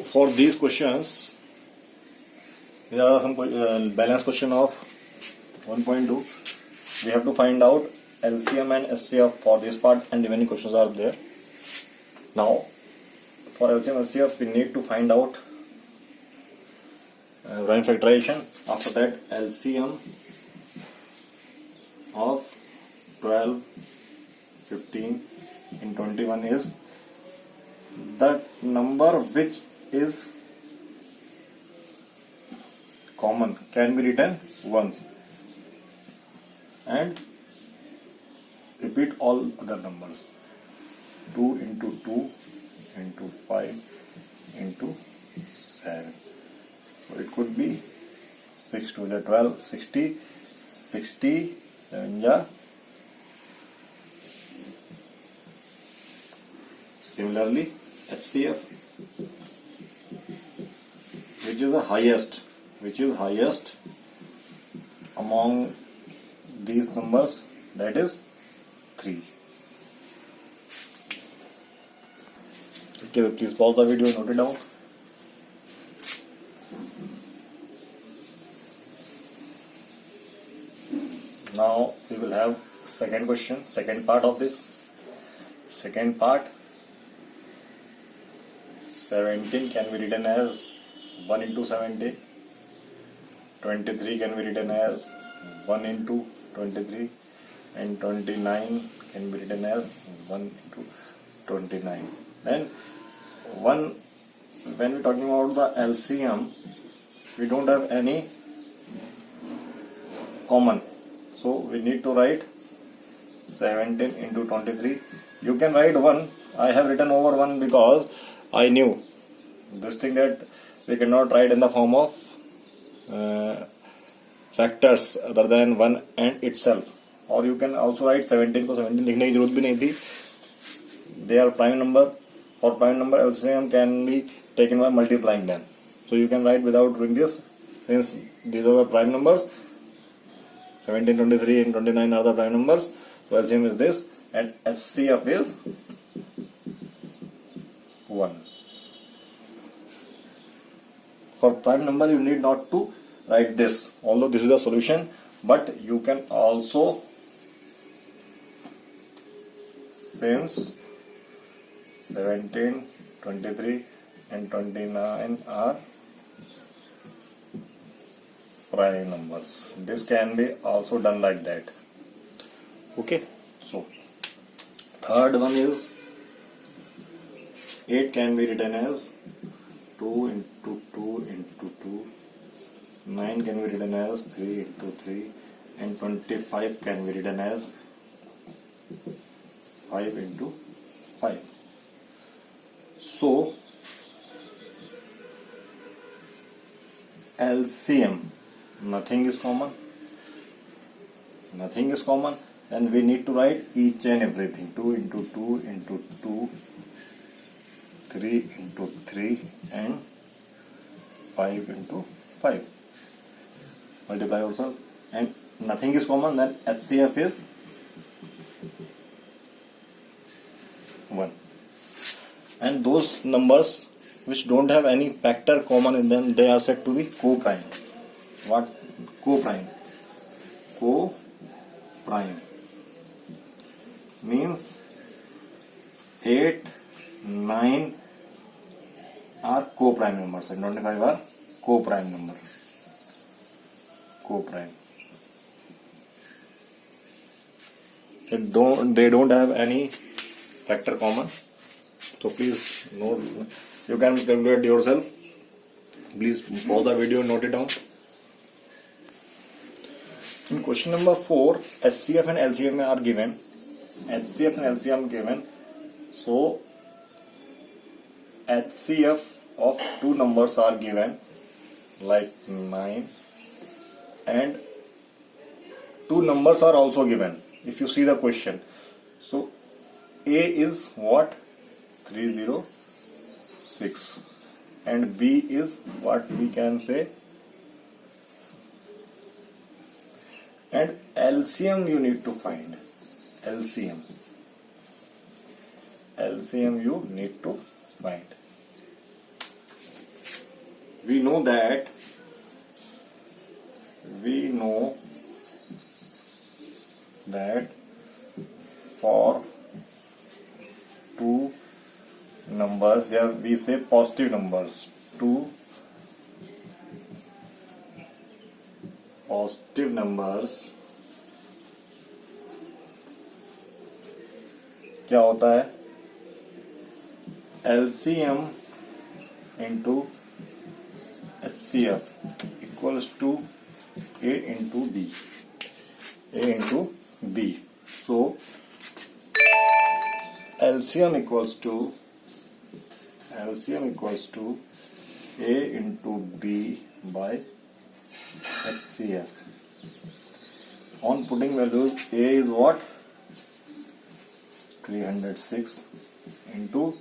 for these questions, there are some balance question of 1.2. We have to find out LCM and SCF for this part, and remaining questions are there. Now, for LCM and SCF, we need to find out Rhine factorization. After that, LCM of 12, 15 and 21 is the number which is common, can be written once, and repeat all other numbers. 2 into 2 into 5 into 7. So it could be 6 to the 12, 60, 60, 7 ja. Similarly, HCF, which is the highest among these numbers, that is 3. Okay, please pause the video and note it down. Now we will have second question, second part of this. Second part, 17 can be written as 1 into 17. 23 can be written as 1 into 23. And 29 can be written as 1 into 29. Then when we're talking about the LCM, we don't have any common. So we need to write 17 into 23. You can write 1. I have written over 1 because I knew this thing that we cannot write in the form of factors other than 1 and itself. Or you can also write 17 को 17 लिखने की जरूरत भी नहीं थी. They are prime number. For prime number, LCM can be taken by multiplying them. So you can write without doing this, since these are the prime numbers. 17, 23 and 29 are the prime numbers. So LCM is this, and SCF is 1. For prime number, you need not to write this, although this is the solution, but you can also, since 17, 23 and 29 are prime numbers. This can be also done like that. Okay, so third one is 8 can be written as 2 into 2 into 2. 9 can be written as 3 into 3, and 25 can be written as 5 into 5. So LCM, nothing is common, and we need to write each and everything. 2 into 2 into 2, 3 into 3 and 5 into 5. Multiply also, and nothing is common, then HCF is 1. And those numbers which don't have any factor common in them, they are said to be co-prime. What? Co-prime. Co-prime means 8, 9 are co-prime numbers and 25 are co-prime numbers. Co-prime. They don't have any factor common. So please note, you can calculate yourself. Please pause the video and note it down. In question number 4, HCF and LCM are given. HCF and LCM given. So HCF of two numbers are given, like 9, and two numbers are also given. If you see the question, so A is what? 306, and B is what we can say, and LCM you need to find. LCM you need to find. we know that for two numbers, yeah, we say positive numbers, two positive numbers, क्या होता है, LCM into HCF equals to A into B. So LCM equals to A into B by HCF. On putting values, A is what? 306 into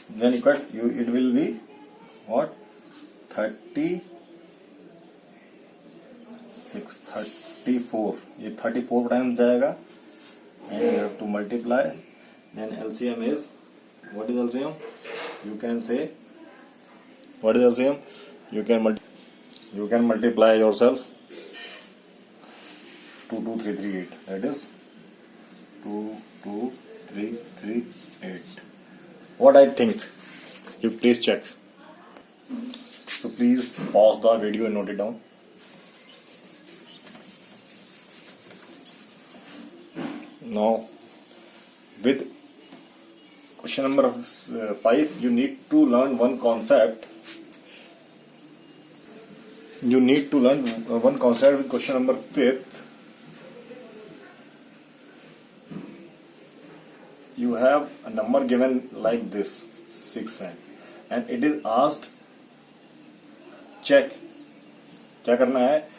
then you cut, it will be what? 34. ये 34 times जाएगा and you have to multiply. Then LCM is, what is LCM? You can say, what is LCM? You can multiply yourself. 22338. That is 22338. What I think, you please check. So please pause the video and note it down. Now, with question number 5, you need to learn one concept. With question number 5. You have a number given like this, 6n, and it is asked, check. क्या करना है,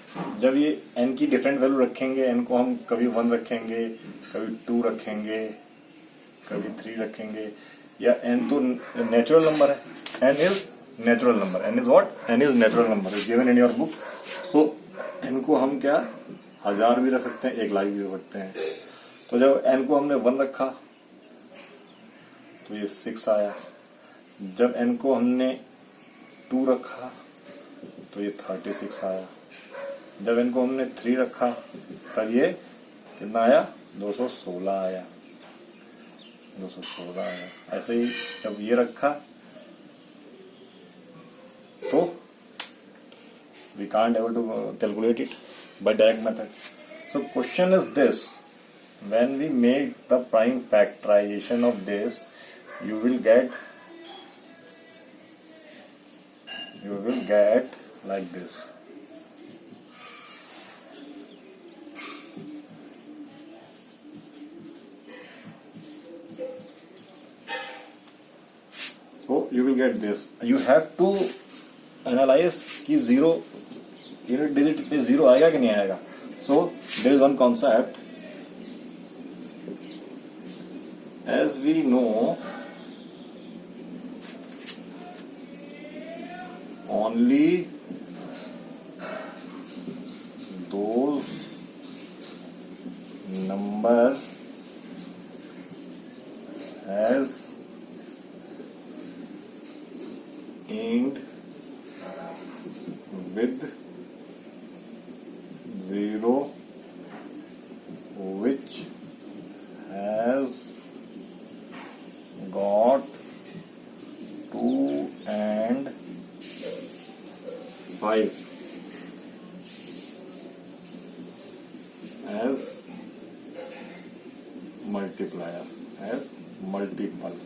जब ये n की different value रखेंगे, n को हम कभी 1 रखेंगे, कभी 2 रखेंगे, कभी 3 रखेंगे, या n तो नेचुरल नंबर है, n is natural number, n is what, n is natural number is given in your book. So n को हम क्या 1000 भी रख सकते हैं, 1 लाख भी रख सकते हैं. तो जब n को हमने 1 रखा तो ये 6 आया. जब n को हमने 2 रखा तो ये 36 आया. जब n को हमने 3 रखा तब ये कितना आया, 216 आया. ऐसे ही जब ये रखा तो we can't able to calculate it by direct method. So question is this: when we make the prime factorization of this, you will get like this. So you will get this. You have to analyze कि 0 unit digit पे 0 आएगा कि नहीं आएगा. So there is one concept. As we know, only those number has end with 0 which has got 2 and 5 as multiplier, as multiple.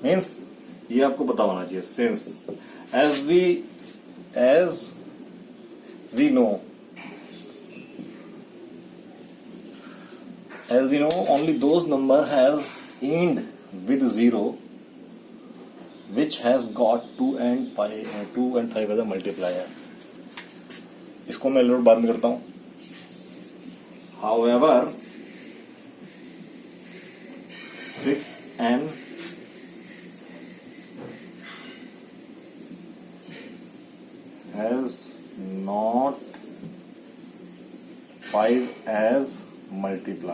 Means ये आपको पता होना चाहिए. Since as we know only those number has end with 0 which has got 2 and 5 as a multiplier. इसको मैं load बाद में करता हूं. However, 6n has not 5 as multiple.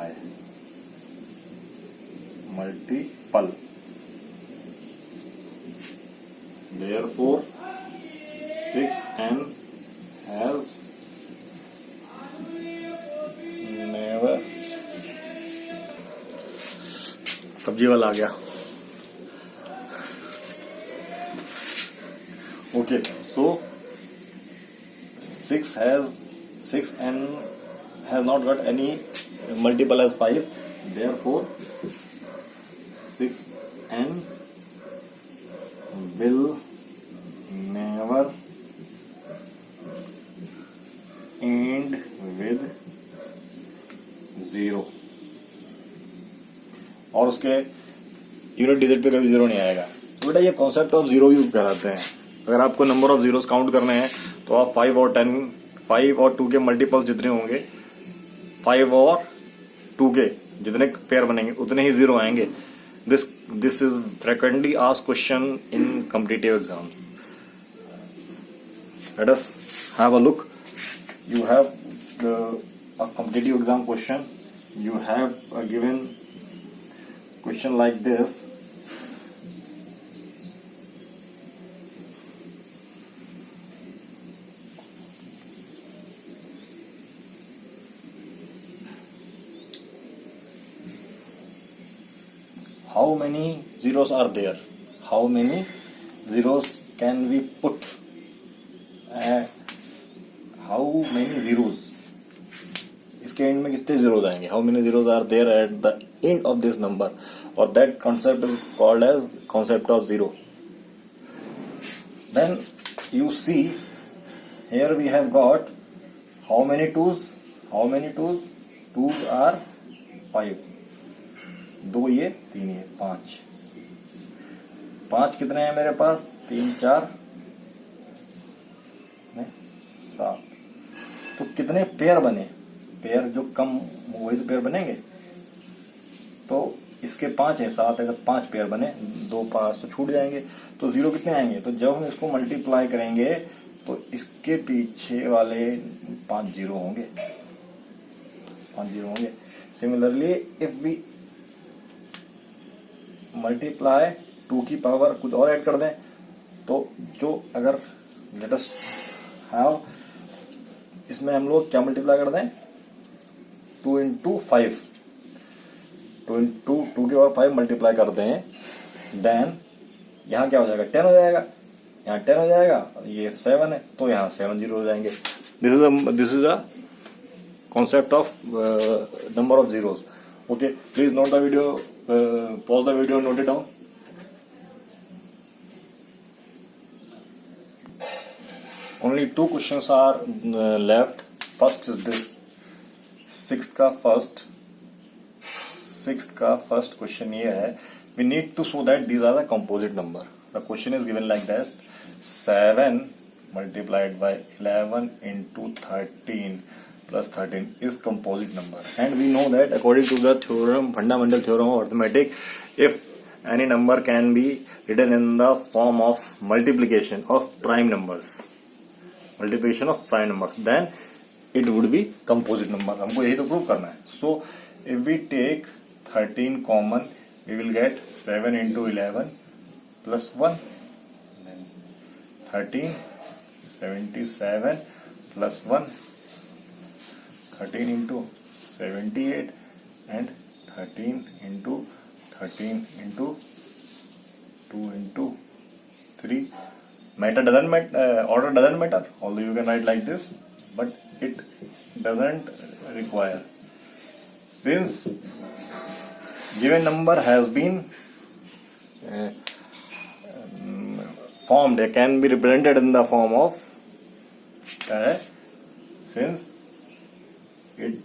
Therefore 6n has never. सब्जी वाला आ गया. Okay, so 6n has not got any multiple as 5. Therefore 6n will never end with 0. और उसके यूनिट डिजिट पे कभी 0 नहीं आएगा. तो बेटा ये कॉन्सेप्ट ऑफ 0 यूज कराते हैं. अगर आपको नंबर ऑफ जीरोस काउंट करने हैं तो आप 5 और 2 के मल्टीपल्स जितने होंगे, 5 और 2 के जितने पेयर बनेंगे उतने ही 0 आएंगे. This is frequently asked question in competitive exams. Let us have a look. You have a competitive exam question. You have a given question like this. How many zeros are there? How many zeros can we put? How many zeros? इसके end में कितने zeros आएंगे? How many zeros are there at the end of this number, और that concept is called as concept of zero. Then you see here we have got how many twos. Twos are 5. 2 ये 3 ये 5. 5 कितने हैं मेरे पास? 3 4 7. तो कितने pair बने? Pair जो कम वही तो पेयर बनेंगे. तो इसके 5 है, 7 है, 5 पेयर बने, 2 5 तो छूट जाएंगे. तो 0 कितने आएंगे? तो जब हम इसको मल्टीप्लाई करेंगे तो इसके पीछे वाले 5 जीरो होंगे. सिमिलरली इफ वी मल्टीप्लाई 2 की पावर कुछ और ऐड कर दें तो जो अगर लेट अस हैव, इसमें हम लोग क्या मल्टीप्लाई कर दें? 2 into 5. 2 के बाद 5 मल्टीप्लाई करते हैं. देन यहाँ क्या हो जाएगा? 10 हो जाएगा. यहाँ 10 हो जाएगा. ये 7 है तो यहाँ 7 जीरो हो जाएंगे. This is a concept of number of zeros. Okay, please note the video, pause the video, note it down. Only 2 questions are left. First is this. Sixth का first question ये है. We need to show that these are the composite number. The question is given like this: 7 multiplied by 11 into 13 plus 13 is composite number. And we know that according to the theorem, fundamental theorem of arithmetic, if any number can be written in the form of multiplication of prime numbers, then it would be composite number. हमको यही तो prove करना है. So if we take 13 common, we will get 7 into 11 plus 1. Then 13, 77 plus 1. 13 into 78 and 13 into 2 into 3. Order doesn't matter, although you can write like this, but it doesn't require. Since given number has been formed, it can be represented in the form of since it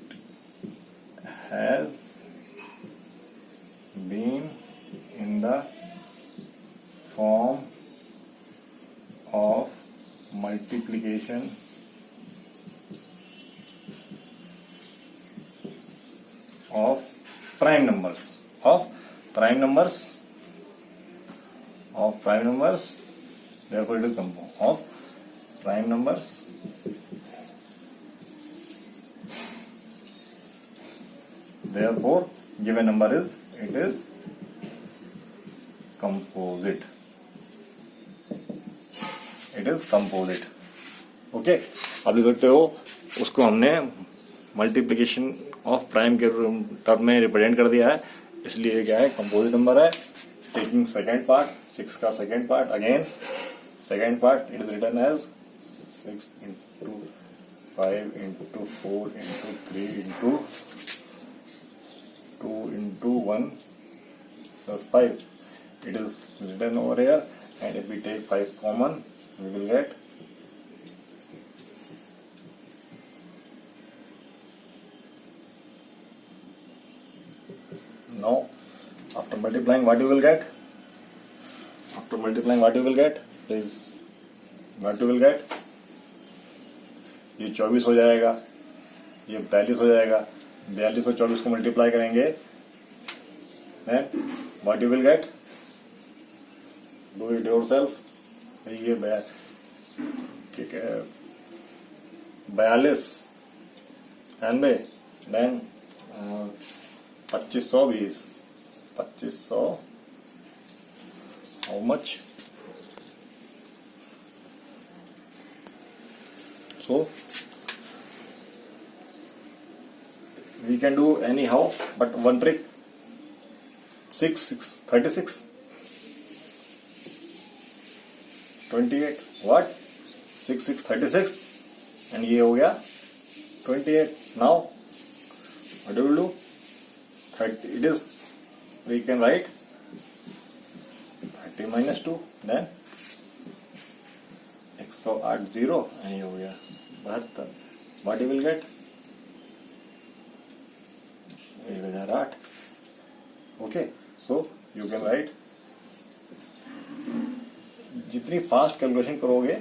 has been in the form of multiplication of prime numbers, therefore it is composite of prime numbers therefore given number is it is composite. It is composite. Okay, आप देख सकते हो उसको हमने multiplication of prime के term में represent कर दिया है, इसलिए क्या है कंपोजिट नंबर है. टेकिंग सेकेंड पार्ट, 6 का second part, again second part it is written as 6 into 5 into 4 into 3 into 2 into 1 plus 5. It is written over here, and if we take 5 common, we will get now after multiplying what you will get? After multiplying what you will get? Please, what you will get? ये 24 हो जाएगा, ये 42 हो जाएगा. 42 और 24 को multiply करेंगे, then what you will get? Do it yourself. ये 42 एनबे, then 2520, 2500 how much? So we can do anyhow, but one trick. 36 28 what 6 36 and ये हो गया 28. Now what do we do? 30, it is, we can write 30 minus 2, then 180 and ये हो गया 72. What you will get? 1008. Okay, so you can write. जितनी fast calculation करोगे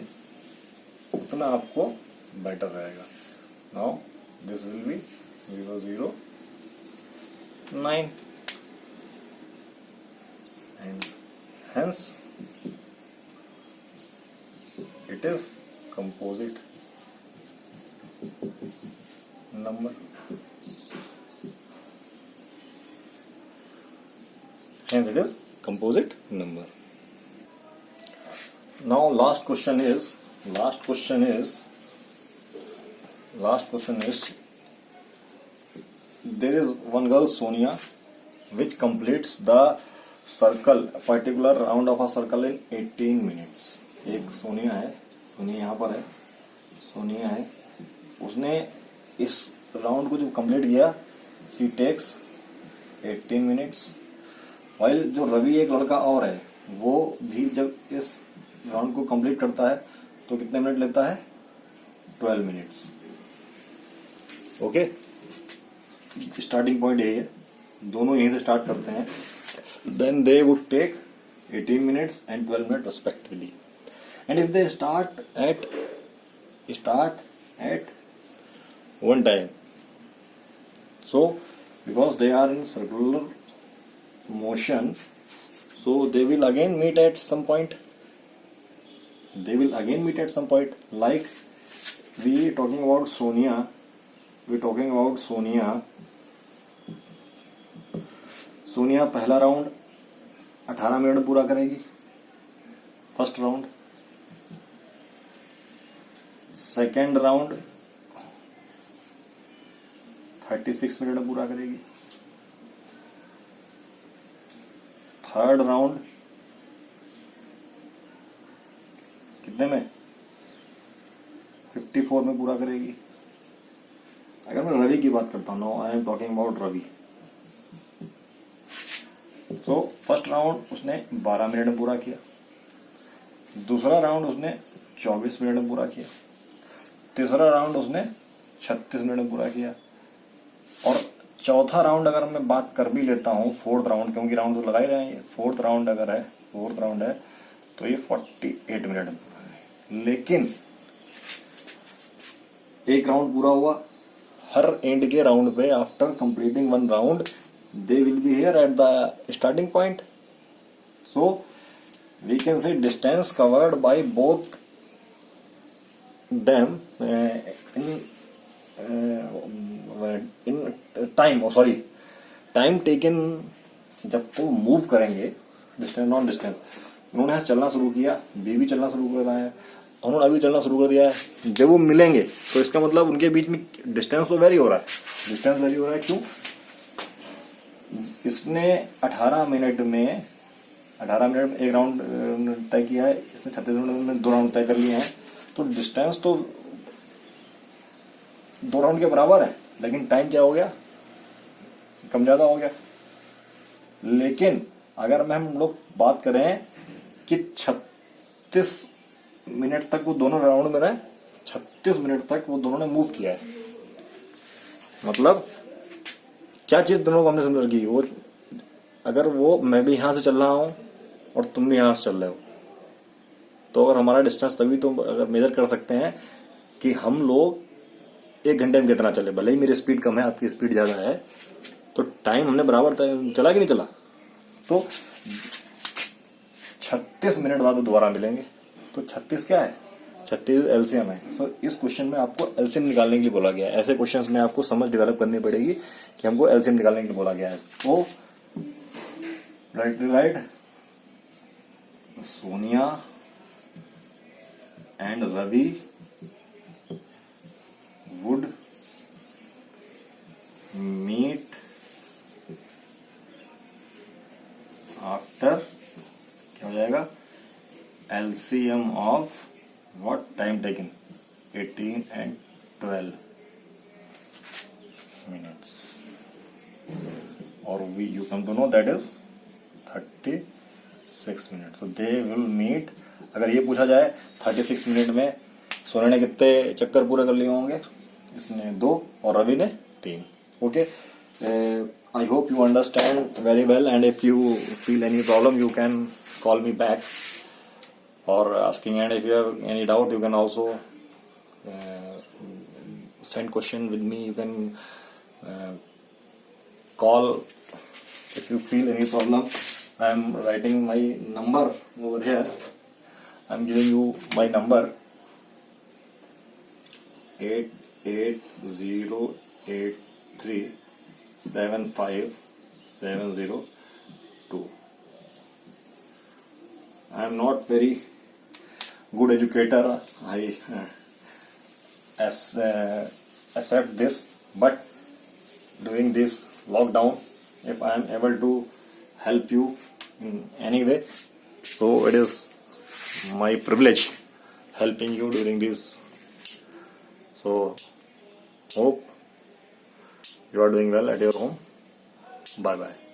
उतना आपको बेटर रहेगा. Now this will be 009 and hence it is composite number. Hence it is composite number. Now last question is there is one girl Sonia which completes the circle, a particular round of a circle in 18 minutes. एक सोनिया है, सोनिया यहाँ पर है, सोनिया है, उसने इस round को जो कंप्लीट किया, she takes 18 minutes. while जो रवि एक लड़का और है वो भी जब इस राउंड को कंप्लीट करता है तो कितने मिनट लेता है? 12 मिनट्स. ओके, स्टार्टिंग पॉइंट यही है, दोनों यहीं से स्टार्ट करते हैं. Then they would take 18 minutes and 12 minute respectively. And if they start at one time, so because they are in circular motion, so they will again meet at some point. Like we talking about Sonia. Sonia पहला round 18 minute में पूरा करेगी, first round. Second round 36 minute में पूरा करेगी. Third round कितने में? 54 में पूरा करेगी. अगर मैं रवि की बात करता हूं, now I am talking about Ravi. तो फर्स्ट राउंड उसने 12 मिनट में पूरा किया, दूसरा राउंड उसने 24 मिनट में पूरा किया, तीसरा राउंड उसने 36 मिनट में पूरा किया, और चौथा राउंड अगर मैं बात कर भी लेता हूं, फोर्थ राउंड, क्योंकि राउंड तो लगाए जाएंगे, फोर्थ राउंड है तो ये 48 मिनट में पूरा है. लेकिन एक राउंड पूरा हुआ, हर एंड के राउंड पे after completing one round they will be here at the starting point. So we can say distance covered by both them in time. Time taken जब वो मूव करेंगे डिस्टेंस नॉन डिस्टेंस, उन्होंने यहाँ चलना शुरू किया, बी भी चलना शुरू कर रहा है, उन्होंने अभी चलना शुरू कर दिया है, जब वो मिलेंगे तो इसका मतलब उनके बीच में डिस्टेंस तो वेरी हो रहा है। डिस्टेंस वेरी हो रहा है क्यों? इसने 18 मिनट में एक राउंड तय किया है, इसने 36 मिनट में 2 राउंड तय कर लिए हैं, तो डिस्टेंस तो 2 राउंड के बराबर है, लेकिन टाइम क्या हो गया, कम ज्यादा हो गया। लेकिन अगर हम लोग बात करें कि 36 मिनट तक वो दोनों राउंड में रहे, 36 मिनट तक वो दोनों ने मूव किया है, मतलब क्या चीज दोनों को हमने समझ की, वो अगर वो मैं भी यहां से चल रहा हूं और तुम भी यहां से चल रहे हो, तो अगर हमारा डिस्टेंस तभी तो अगर मेजर कर सकते हैं कि हम लोग 1 घंटे में कितना चले। भले ही मेरी स्पीड कम है, आपकी स्पीड ज्यादा है, तो टाइम हमने बराबर चला कि नहीं चला। तो 36 मिनट बाद दोबारा मिलेंगे, तो 36 क्या है, 36 एलसीएम है। सो इस क्वेश्चन में आपको एलसीएम निकालने के लिए बोला गया है। ऐसे क्वेश्चंस में आपको समझ डेवलप करनी पड़ेगी कि हमको एलसीएम निकालने के लिए बोला गया है। तो right Sonia and Ravi would meet after, क्या हो जाएगा, LCM of what time taken, 18 and 12 minutes, or you come to know that is 36 minutes. So they will meet. अगर ये पूछा जाए 36 मिनट में सोने ने कितने चक्कर पूरे कर लिए होंगे, इसने 2 और रवि ने 3। Okay, I hope you understand very well, and if you feel any problem you can call me back or asking, and if you have any doubt you can also send question with me. You can call if you feel any problem. I am writing my number over here. I am giving you my number 8808375702. I am not very good educator, I accept this, but during this lockdown, if I am able to help you in any way, so it is my privilege helping you during this. So hope you are doing well at your home. Bye bye.